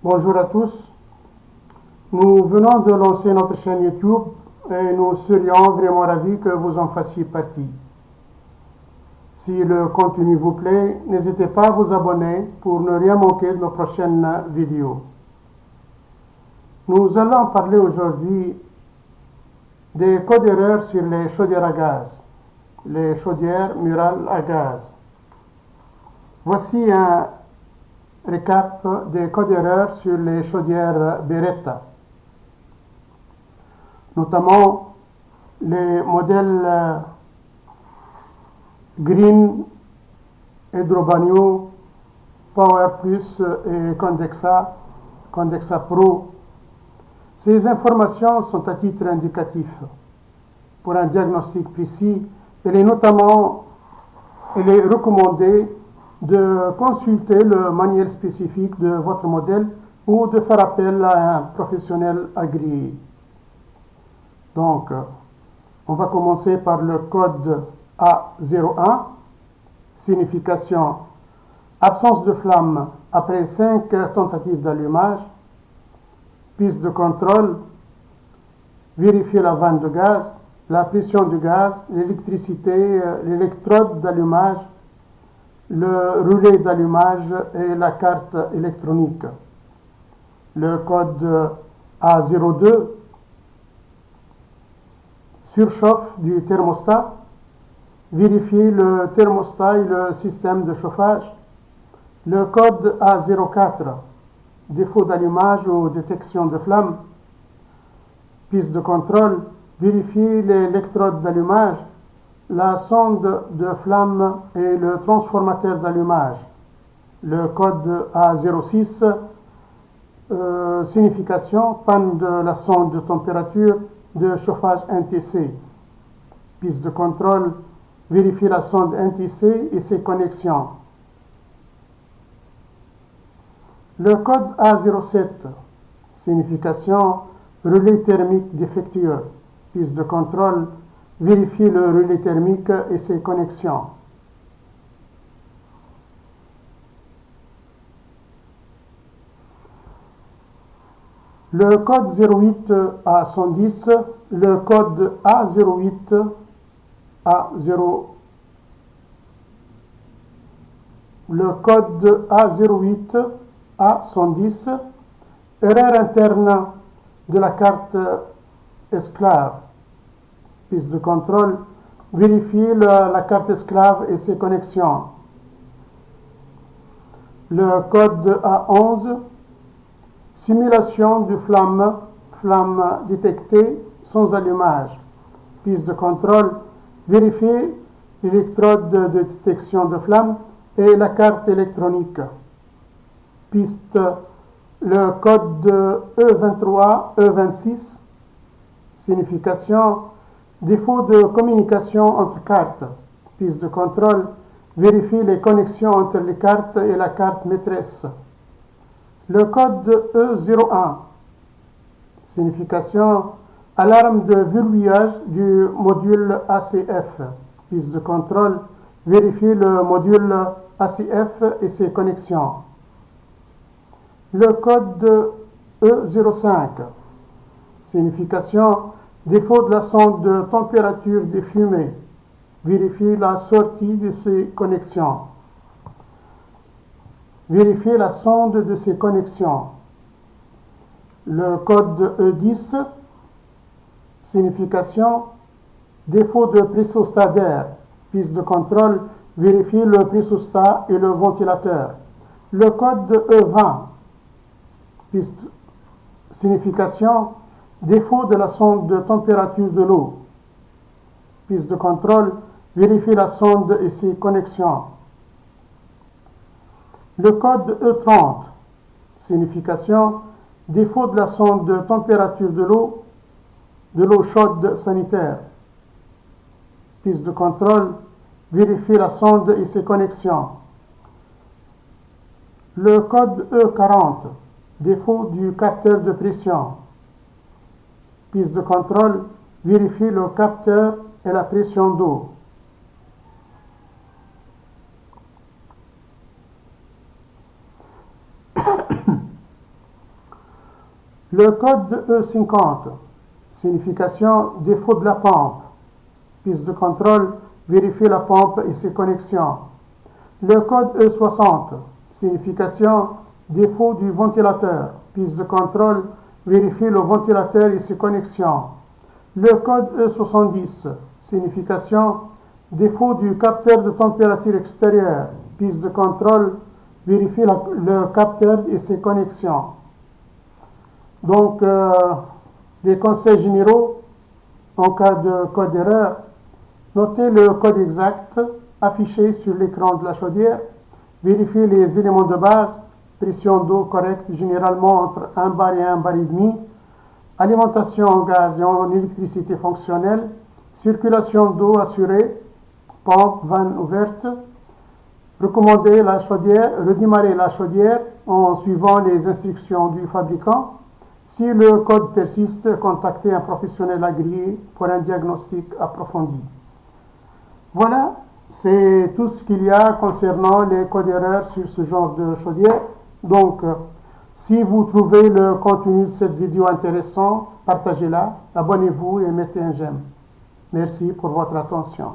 Bonjour à tous. Nous venons de lancer notre chaîne YouTube et nous serions vraiment ravis que vous en fassiez partie. Si le contenu vous plaît, n'hésitez pas à vous abonner pour ne rien manquer de nos prochaines vidéos. Nous allons parler aujourd'hui des codes d'erreur sur les chaudières à gaz, les chaudières murales à gaz. Voici un récap des codes d'erreur sur les chaudières Beretta, notamment les modèles Green, Hydrobanio, Power Plus et Condexa Pro. Ces informations sont à titre indicatif. Pour un diagnostic précis, il est recommandé de consulter le manuel spécifique de votre modèle ou de faire appel à un professionnel agréé. Donc, on va commencer par le code A01, signification absence de flamme après 5 tentatives d'allumage, piste de contrôle, vérifier la vanne de gaz, la pression du gaz, l'électricité, l'électrode d'allumage, le roulet d'allumage et la carte électronique. Le code A02, surchauffe du thermostat, vérifier le thermostat et le système de chauffage. Le code A04, défaut d'allumage ou détection de flamme. Piste de contrôle, vérifier l'électrode d'allumage, la sonde de flamme et le transformateur d'allumage. Le code A06, signification, panne de la sonde de température de chauffage NTC. Piste de contrôle, vérifier la sonde NTC et ses connexions. Le code A07, signification, relais thermique défectueux. Piste de contrôle, vérifier le relais thermique et ses connexions. Le code 08 à 110, le code A08 à 0, le code A08 à 110, erreur interne de la carte esclave. Piste de contrôle, vérifier la carte esclave et ses connexions. Le code A11, simulation de flamme détectée sans allumage. Piste de contrôle, vérifier l'électrode de détection de flamme et la carte électronique. Piste, le code E23, E26, signification, défaut de communication entre cartes. Piste de contrôle, vérifier les connexions entre les cartes et la carte maîtresse. Le code E01, signification, alarme de verrouillage du module ACF. Piste de contrôle, vérifier le module ACF et ses connexions. Le code E05, signification, défaut de la sonde de température des fumées. Vérifier la sortie de ses connexions. Vérifier la sonde de ses connexions. Le code E10, signification, défaut de pressostat d'air. Piste de contrôle, vérifier le pressostat et le ventilateur. Le code E20, piste, signification, défaut de la sonde de température de l'eau. Piste de contrôle, vérifier la sonde et ses connexions. Le code E30, signification, défaut de la sonde de température de l'eau chaude sanitaire. Piste de contrôle, vérifier la sonde et ses connexions. Le code E40, défaut du capteur de pression. Piste de contrôle, vérifier le capteur et la pression d'eau. Le code E50, signification défaut de la pompe. Piste de contrôle, vérifier la pompe et ses connexions. Le code E60, signification défaut du ventilateur. Piste de contrôle, vérifier le ventilateur et ses connexions. Le code E70, signification défaut du capteur de température extérieure. Piste de contrôle, vérifier le capteur et ses connexions. Donc, des conseils généraux en cas de code d'erreur. Notez le code exact affiché sur l'écran de la chaudière. Vérifiez les éléments de base. Pression d'eau correcte, généralement entre 1 bar et 1 bar et demi. Alimentation en gaz et en électricité fonctionnelle. Circulation d'eau assurée. Pompe, vanne ouverte. Recommander la chaudière, redémarrer la chaudière en suivant les instructions du fabricant. Si le code persiste, contactez un professionnel agréé pour un diagnostic approfondi. Voilà, c'est tout ce qu'il y a concernant les codes d'erreur sur ce genre de chaudière. Donc, si vous trouvez le contenu de cette vidéo intéressant, partagez-la, abonnez-vous et mettez un j'aime. Merci pour votre attention.